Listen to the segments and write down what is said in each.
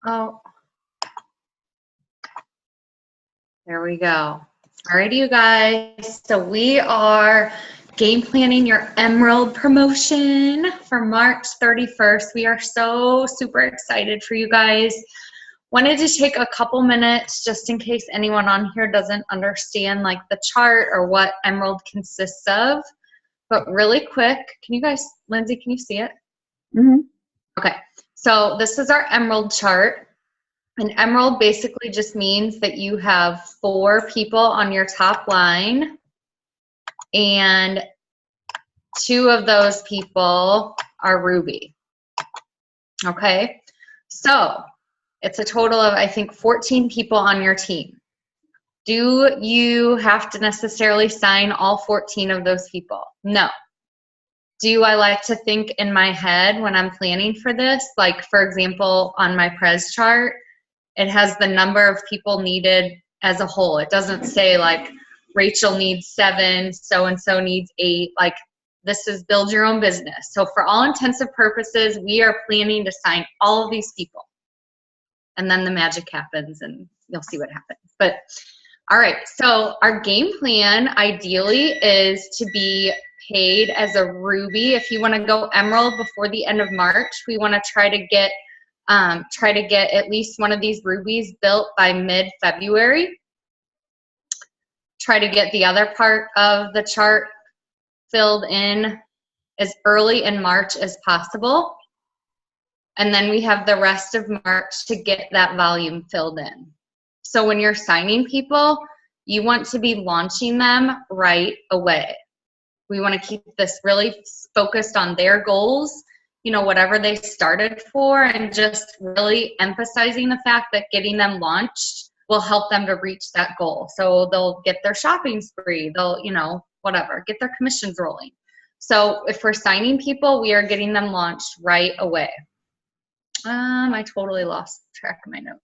Oh, there we go. All right, you guys. So we are game planning your Emerald promotion for March 31st. We are so super excited for you guys. Wanted to take a couple minutes just in case anyone on here doesn't understand like the chart or what Emerald consists of. But really quick, can you guys, Lindsay, can you see it? Mm-hmm. Okay, so this is our Emerald chart. An emerald basically just means that you have 4 people on your top line, and 2 of those people are ruby. Okay, so it's a total of, I think, 14 people on your team. Do you have to necessarily sign all 14 of those people? No. Do I like to think in my head when I'm planning for this? Like, for example, on my Prez chart, it has the number of people needed as a whole. It doesn't say like Rachel needs 7, so-and-so needs 8. Like, this is build your own business. So for all intensive purposes, we are planning to sign all of these people. And then the magic happens and you'll see what happens. But all right, so our game plan ideally is to be paid as a ruby. If you want to go emerald before the end of March, we want to try to get at least one of these rubies built by mid-February. Try to get the other part of the chart filled in as early in March as possible. And then we have the rest of March to get that volume filled in. So when you're signing people, you want to be launching them right away. We want to keep this really focused on their goals, you know, whatever they started for, and just really emphasizing the fact that getting them launched will help them to reach that goal. So they'll get their shopping spree, they'll, you know, whatever, get their commissions rolling. So if we're signing people, we are getting them launched right away. I totally lost track of my notes.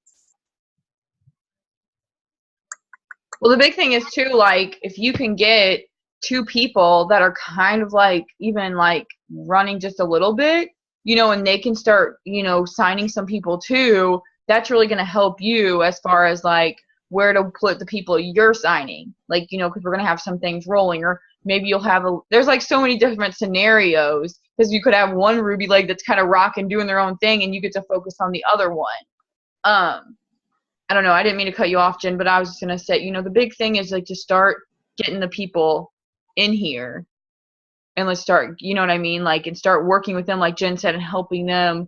Well, the big thing is too, like, if you can get 2 people that are kind of like even like running just a little bit, you know, and they can start, you know, signing some people too, that's really going to help you as far as like where to put the people you're signing. Like, you know, because we're going to have some things rolling, or maybe you'll have there's like so many different scenarios, because you could have one ruby leg that's kind of rocking, doing their own thing, and you get to focus on the other one. I don't know, I didn't mean to cut you off, Jen, but I was just going to say, you know, the big thing is like to start getting the people in here, and let's start, you know what I mean? Like, and start working with them, like Jen said, and helping them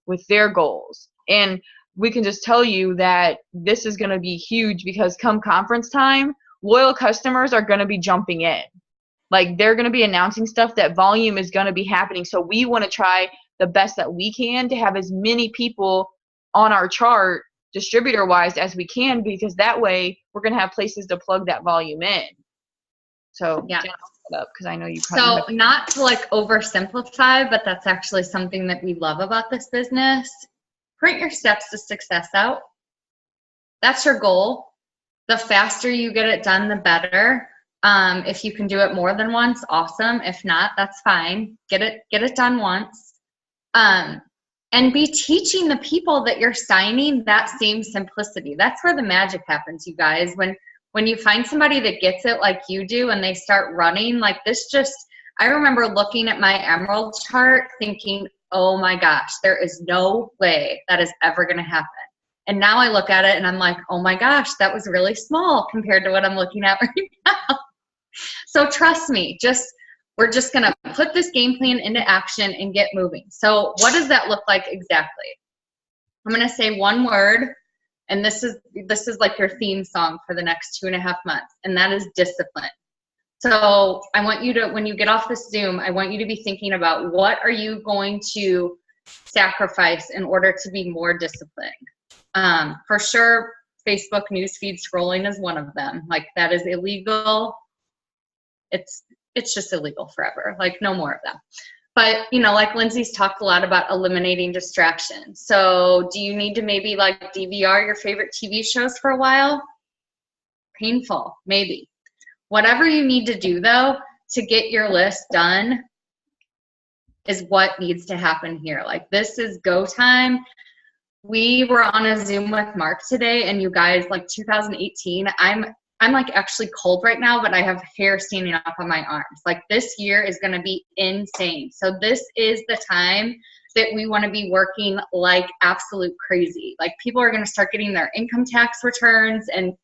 with their goals. And we can just tell you that this is going to be huge, because come conference time, loyal customers are going to be jumping in. Like, they're going to be announcing stuff, that volume is going to be happening. So we want to try the best that we can to have as many people on our chart distributor wise as we can, because that way we're going to have places to plug that volume in. So yeah, up, because I know you probably so not to like oversimplify, but that's actually something that we love about this business. Print your steps to success out. That's your goal. The faster you get it done, the better. If you can do it more than once, awesome. If not, that's fine. Get it done once. And be teaching the people that you're signing that same simplicity. That's where the magic happens, you guys. When you find somebody that gets it like you do, and they start running like this, I remember looking at my Emerald chart thinking, oh my gosh, there is no way that is ever going to happen. And now I look at it and I'm like, oh my gosh, that was really small compared to what I'm looking at right now. So trust me, we're just going to put this game plan into action and get moving. So what does that look like exactly? I'm going to say one word, and this is like your theme song for the next 2.5 months, and that is discipline. So I want you to, when you get off this Zoom, I want you to be thinking about, what are you going to sacrifice in order to be more disciplined? For sure, Facebook newsfeed scrolling is one of them. Like, that is illegal. It's just illegal forever. Like, no more of them. But, you know, like Lindsay's talked a lot about eliminating distractions. So do you need to maybe like DVR your favorite TV shows for a while? Painful, maybe. Whatever you need to do, though, to get your list done is what needs to happen here. Like, this is go time. we were on a Zoom with Mark today, and you guys, like 2018, I'm like actually cold right now, but I have hair standing up on my arms. Like this year is going to be insane. So this is the time that we want to be working like absolute crazy. Like people are going to start getting their income tax returns. And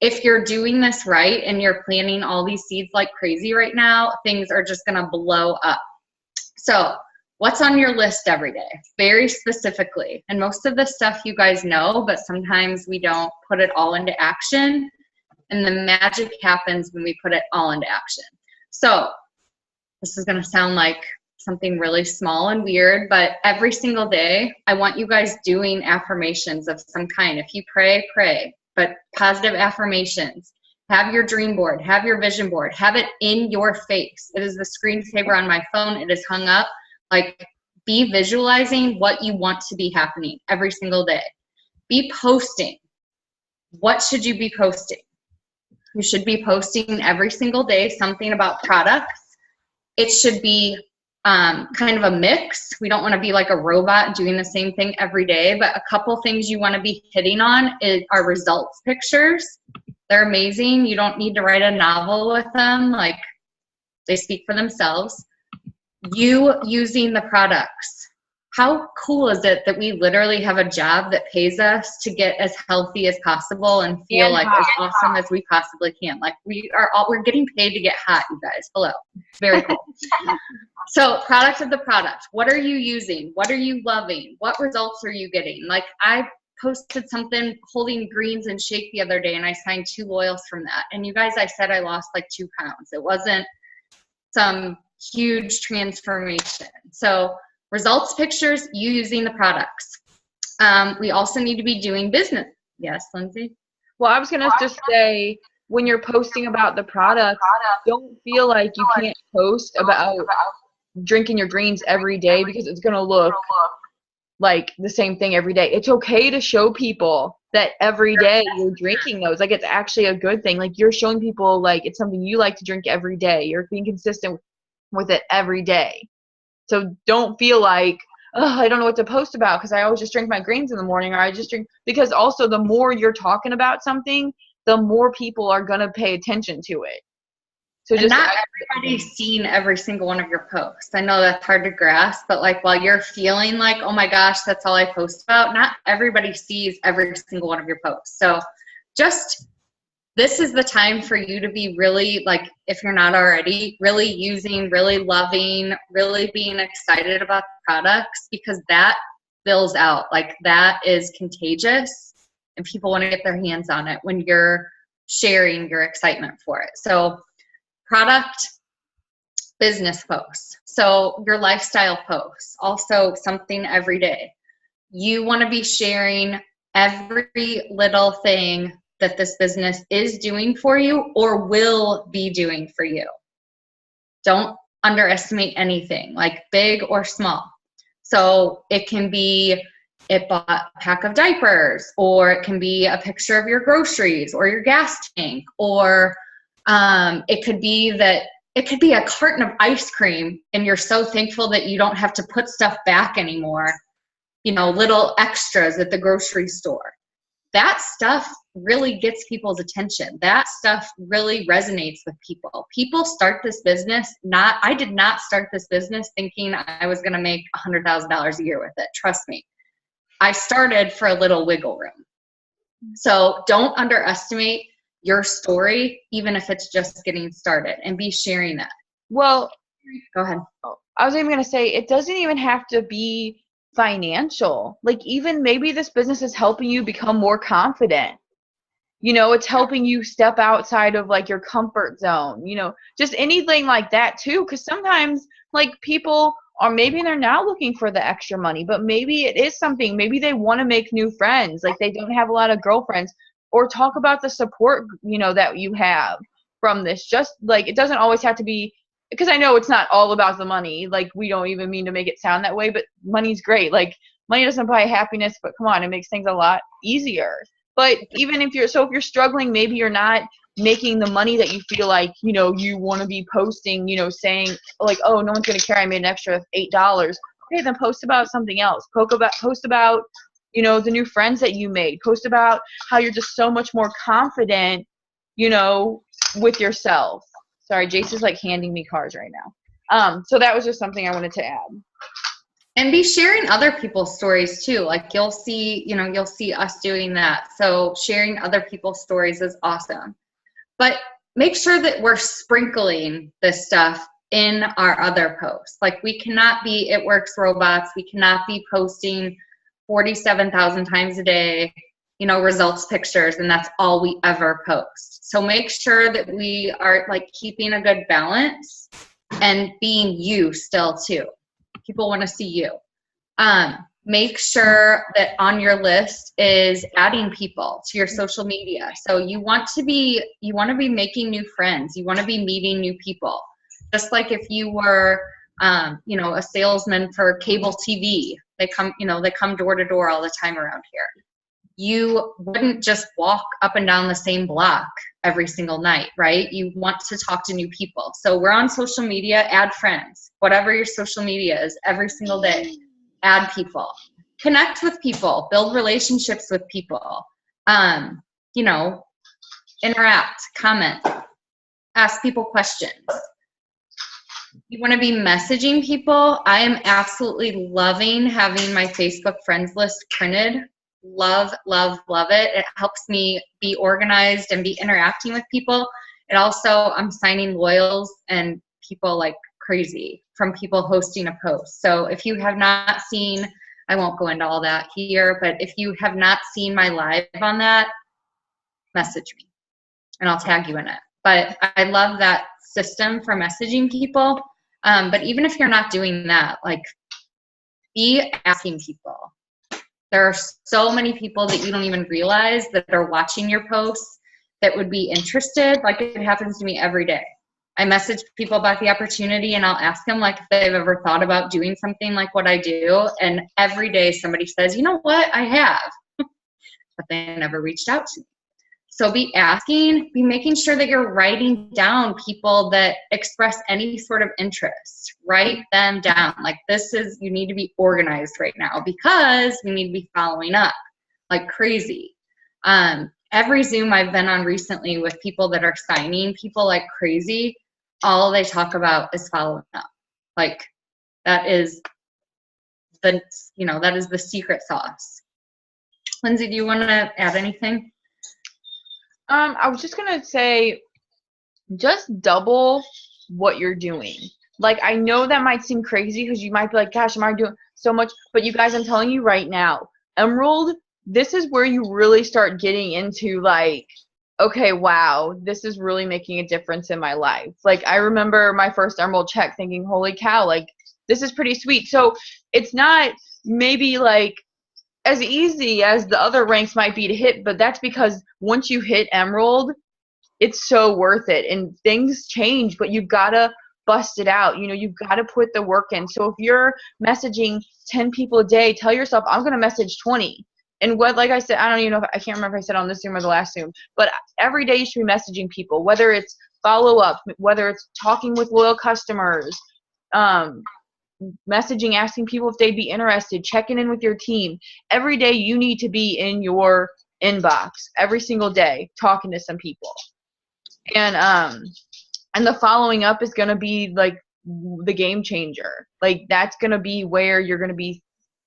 if you're doing this right and you're planting all these seeds like crazy right now, things are just going to blow up. So what's on your list every day? Very specifically. And most of the stuff you guys know, but sometimes we don't put it all into action. And the magic happens when we put it all into action. So this is going to sound like something really small and weird, but every single day, I want you guys doing affirmations of some kind. If you pray, pray, but positive affirmations. Have your dream board, have your vision board, have it in your face. It is the screensaver on my phone. It is hung up. Like, be visualizing what you want to be happening every single day. Be posting. What should you be posting? You should be posting every single day something about products. It should be kind of a mix. We don't want to be like a robot doing the same thing every day, but a couple things you want to be hitting on are results pictures. They're amazing. You don't need to write a novel with them. Like, they speak for themselves. You using the products. How cool is it that we literally have a job that pays us to get as healthy as possible and feel like as awesome as we possibly can? Like we're getting paid to get hot, you guys. Hello. Very cool. So product of the product. What are you using? What are you loving? What results are you getting? Like I posted something holding greens and shake the other day and I signed 2 loyals from that. And you guys, I said I lost like 2 pounds. It wasn't some huge transformation. So results pictures, you using the products. We also need to be doing business. Yes, Lindsay? Well, I was going to just say, when you're posting about the product, don't feel like you can't post about drinking your greens every day because it's going to look like the same thing every day. It's okay to show people that every day you're drinking those. Like, it's actually a good thing. Like, you're showing people like it's something you like to drink every day. You're being consistent with it every day. So don't feel like, oh, I don't know what to post about because I always just drink my greens in the morning, or I just drink, because also the more you're talking about something, the more people are going to pay attention to it. So and not everybody's seen every single one of your posts. I know that's hard to grasp, but like while you're feeling like, oh my gosh, that's all I post about, not everybody sees every single one of your posts. So just, this is the time for you to be really, like, if you're not already, really using, really loving, really being excited about the products, because that bills out. Like, that is contagious and people want to get their hands on it when you're sharing your excitement for it. So product, business posts. So your lifestyle posts, also something every day. You want to be sharing every little thing that this business is doing for you or will be doing for you. Don't underestimate anything, like big or small. So it can be, it bought a pack of diapers, or it can be a picture of your groceries or your gas tank, or it could be a carton of ice cream and you're so thankful that you don't have to put stuff back anymore. You know, little extras at the grocery store. That stuff really gets people's attention. That stuff really resonates with people. People start this business, I did not start this business thinking I was going to make $100,000 a year with it. Trust me. I started for a little wiggle room. So don't underestimate your story, even if it's just getting started, and be sharing that. Well, go ahead. I was even going to say, it doesn't even have to be financial. Like, even maybe this business is helping you become more confident. You know, it's helping you step outside of like your comfort zone, you know, just anything like that too. Because sometimes like people are, maybe they're now looking for the extra money, but maybe it is something, maybe they want to make new friends. Like, they don't have a lot of girlfriends, or talk about the support, you know, that you have from this. Just like, it doesn't always have to be, because I know it's not all about the money. Like, we don't even mean to make it sound that way, but money's great. Like, money doesn't buy happiness, but come on, it makes things a lot easier. But even if you're struggling, maybe you're not making the money that you feel like, you know, you want to be posting, you know, saying like, oh, no one's going to care, I made an extra $8. Okay, then post about something else. Post about, you know, the new friends that you made. Post about how you're just so much more confident, you know, with yourself. Sorry, Jace is like handing me cards right now. So that was just something I wanted to add. And be sharing other people's stories too. Like you'll see us doing that. So sharing other people's stories is awesome. But make sure that we're sprinkling this stuff in our other posts. Like we cannot be It Works robots. We cannot be posting 47,000 times a day, you know, results pictures, and that's all we ever post. So make sure that we are like keeping a good balance and being you still too. People want to see you. Make sure that on your list is adding people to your social media. So you want to be making new friends. You want to be meeting new people. Just like if you were, you know, a salesman for cable TV, they come door to door all the time around here. You wouldn't just walk up and down the same block every single night, right? You want to talk to new people. So we're on social media, add friends, whatever your social media is, every single day, add people, connect with people, build relationships with people, you know, interact, comment, ask people questions. You want to be messaging people. I am absolutely loving having my Facebook friends list printed. Love, love, love it. It helps me be organized and be interacting with people. It also, I'm signing loyals and people like crazy from people hosting a post. So if you have not seen, I won't go into all that here, but if you have not seen my live on that, message me and I'll tag you in it. But I love that system for messaging people. But even if you're not doing that, like be asking people. There are so many people that you don't even realize that are watching your posts that would be interested. Like it happens to me every day. I message people about the opportunity and I'll ask them like if they've ever thought about doing something like what I do. And every day somebody says, you know what, I have, but they never reached out to me. So be asking, be making sure that you're writing down people that express any sort of interest. Write them down. Like you need to be organized right now because we need to be following up like crazy. Every Zoom I've been on recently with people that are signing people like crazy, all they talk about is following up. Like that is the secret sauce. Lindsay, do you want to add anything? I was just gonna say, just double what you're doing. Like, I know that might seem crazy because you might be like, gosh, am I doing so much? But you guys, I'm telling you right now, Emerald, this is where you really start getting into like, okay, wow, this is really making a difference in my life. Like, I remember my first Emerald check thinking, holy cow, like, this is pretty sweet. So it's not maybe like as easy as the other ranks might be to hit, but that's because once you hit Emerald, it's so worth it. And things change, but you've got to bust it out. You know, you've got to put the work in. So if you're messaging 10 people a day, tell yourself, I'm going to message 20. And what, like I said, I don't even know I can't remember if I said on this Zoom or the last Zoom, but every day you should be messaging people, whether it's follow up, whether it's talking with loyal customers, messaging, asking people if they'd be interested, checking in with your team. Every day you need to be in your inbox every single day talking to some people. And the following up is going to be like the game changer. Like that's going to be where you're going to be,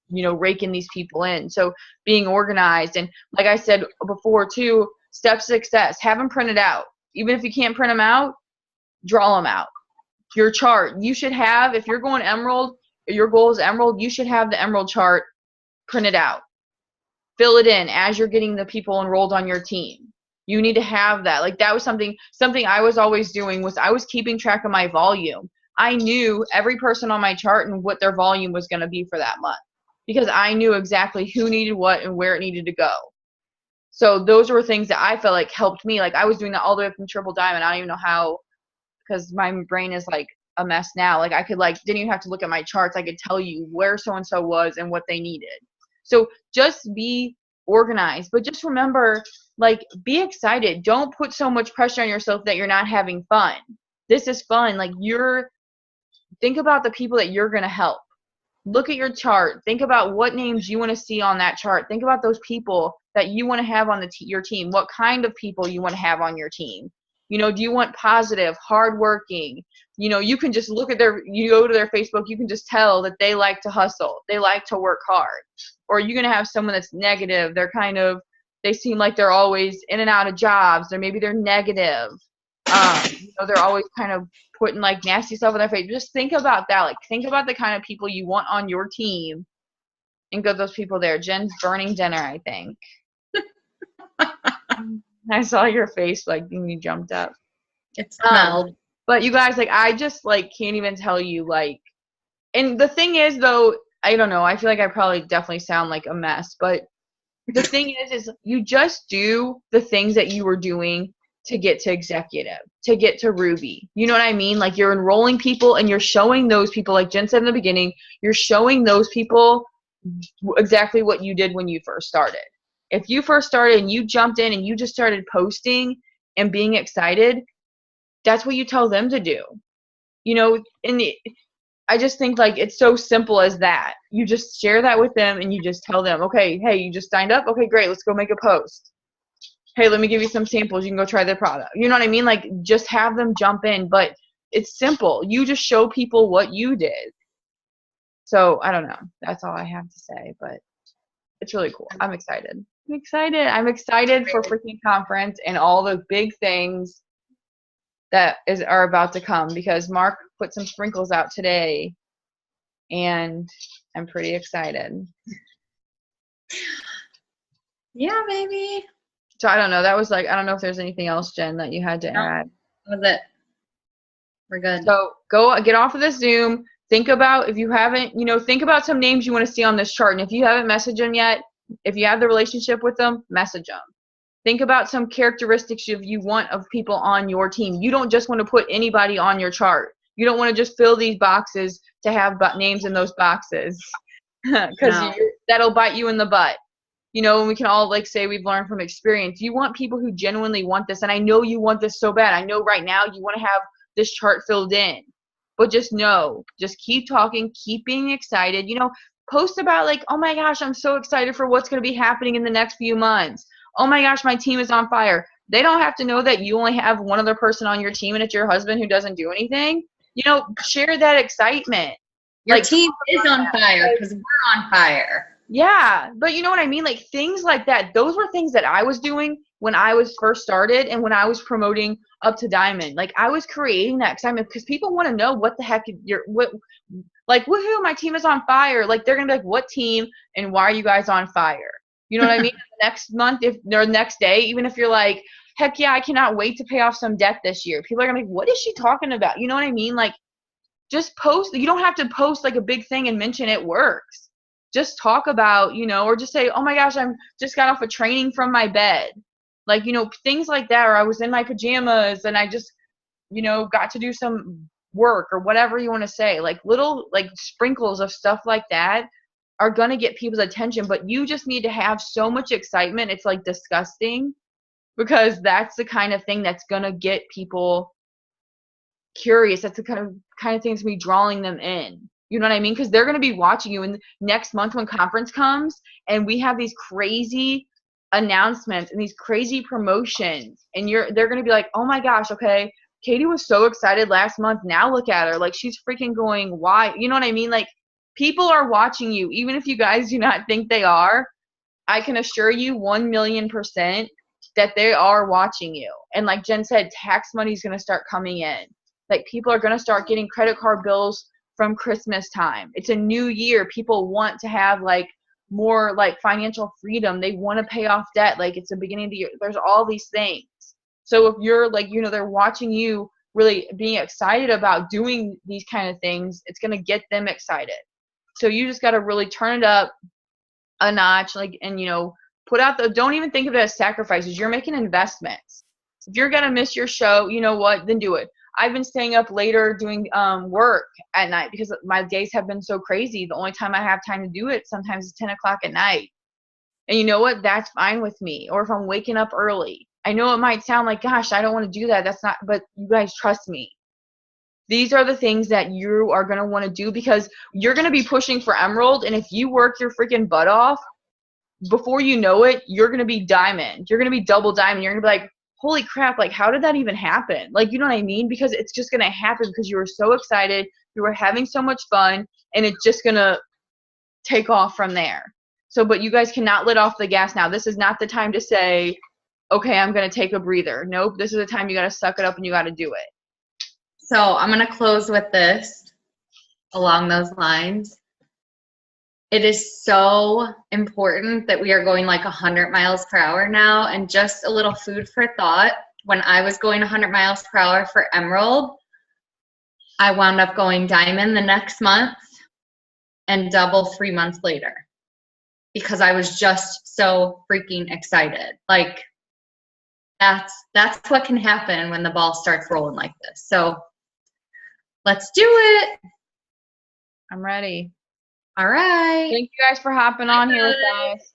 you know, raking these people in. So being organized, and like I said before too, step success, have them printed out. Even if you can't print them out, draw them out. Your chart, you should have, if you're going Emerald, your goal is Emerald, you should have the Emerald chart printed out. Fill it in as you're getting the people enrolled on your team. You need to have that. Like that was something I was always doing, was I was keeping track of my volume. I knew every person on my chart and what their volume was going to be for that month because I knew exactly who needed what and where it needed to go. So those were things that I felt like helped me. Like I was doing that all the way up from Triple Diamond. I don't even know how, because my brain is like a mess now. Like I could didn't even have to look at my charts. I could tell you where so-and-so was and what they needed. So just be organized, but just remember, like, be excited. Don't put so much pressure on yourself that you're not having fun. This is fun. Like think about the people that you're going to help. look at your chart. Think about what names you want to see on that chart. Think about those people that you want to have on your team. What kind of people you want to have on your team. You know, do you want positive, hardworking? You know, you can just look at you go to their Facebook, you can just tell that they like to hustle. They like to work hard. Or you're going to have someone that's negative. They seem like they're always in and out of jobs, or maybe they're negative. You know, they're always kind of putting like nasty stuff on their face. Just think about that. Like, think about the kind of people you want on your team and get those people there. Jen's burning dinner, I think. I saw your face like when you jumped up. It smelled. But you guys, like, I just like can't even tell you, like, and the thing is though, I don't know, I feel like I probably definitely sound like a mess, but the thing is you just do the things that you were doing to get to executive, to get to Ruby. You know what I mean? Like, you're enrolling people and you're showing those people, like Jen said in the beginning, you're showing those people exactly what you did when you first started. If you first started and you jumped in and you just started posting and being excited, that's what you tell them to do. You know, I just think like it's so simple as that. You just share that with them and you just tell them, okay, hey, you just signed up? Okay, great. Let's go make a post. Hey, let me give you some samples. You can go try their product. You know what I mean? Like, just have them jump in. But it's simple. You just show people what you did. So, I don't know. That's all I have to say. But it's really cool. I'm excited. I'm excited for freaking conference and all the big things that are about to come, because Mark put some sprinkles out today and I'm pretty excited. Yeah, baby. So I don't know. That was like, I don't know if there's anything else, Jen, that you had to add. That was it. We're good. So go get off of this Zoom. Think about, if you haven't, you know, think about some names you want to see on this chart. And if you haven't messaged them yet, if you have the relationship with them, message them. Think about some characteristics you want of people on your team. You don't just want to put anybody on your chart. You don't want to just fill these boxes to have names in those boxes, because that'll bite you in the butt. You know, and we can all like say we've learned from experience. You want people who genuinely want this, and I know you want this so bad. I know right now you want to have this chart filled in, but just keep talking, keep being excited. You know, post about like, oh my gosh, I'm so excited for what's going to be happening in the next few months. Oh my gosh, my team is on fire. They don't have to know that you only have one other person on your team and it's your husband who doesn't do anything. You know, share that excitement. Your team is on fire because we're on fire. Yeah, but you know what I mean? Like, things like that, those were things that I was doing when I was first started and when I was promoting up to Diamond. Like, I was creating that excitement because people want to know what the heck like, woohoo, my team is on fire. Like, they're going to be like, what team and why are you guys on fire? You know what I mean? Next month, next day, even if you're like, heck yeah, I cannot wait to pay off some debt this year. People are going to be like, what is she talking about? You know what I mean? Like, just post. You don't have to post like a big thing and mention it works. Just talk about, you know, or just say, oh my gosh, I'm just got off a training from my bed. Like, you know, things like that. Or I was in my pajamas and I just, you know, got to do some work or whatever you want to say. Like, little like sprinkles of stuff like that are going to get people's attention, but you just need to have so much excitement. It's like disgusting, because that's the kind of thing that's going to get people curious. That's the kind of thing that's going to be drawing them in. You know what I mean? Because they're going to be watching you. And next month when conference comes and we have these crazy announcements and these crazy promotions, and they're going to be like, oh my gosh, okay, Katie was so excited last month. Now look at her. Like, she's freaking going, why? You know what I mean? Like, people are watching you. Even if you guys do not think they are, I can assure you 1,000,000% that they are watching you. And like Jen said, tax money is going to start coming in. Like, people are going to start getting credit card bills from Christmas time. It's a new year. People want to have like more like financial freedom. They want to pay off debt. Like, it's the beginning of the year. There's all these things. So if you're like, you know, they're watching you really being excited about doing these kind of things, it's going to get them excited. So you just got to really turn it up a notch, like, and, you know, put out don't even think of it as sacrifices. You're making investments. If you're going to miss your show, you know what, then do it. I've been staying up later doing work at night because my days have been so crazy. The only time I have time to do it sometimes is 10 o'clock at night. And you know what? That's fine with me. Or if I'm waking up early. I know it might sound like, gosh, I don't want to do that. That's not, but you guys trust me. these are the things that you are going to want to do, because you're going to be pushing for emerald. And if you work your freaking butt off, before you know it, you're going to be diamond. You're going to be double diamond. You're going to be like, holy crap, like, how did that even happen? Like, you know what I mean? Because it's just going to happen because you were so excited. You were having so much fun, and it's just going to take off from there. So, but you guys cannot let off the gas now. This is not the time to say, okay, I'm going to take a breather. Nope. This is the time you got to suck it up and you got to do it. So I'm going to close with this along those lines. It is so important that we are going like 100 miles per hour now. And just a little food for thought, when I was going 100 miles per hour for emerald, I wound up going diamond the next month and double 3 months later because I was just so freaking excited. Like, that's what can happen when the ball starts rolling like this. So let's do it. I'm ready. All right. Thank you guys for hopping on here with us.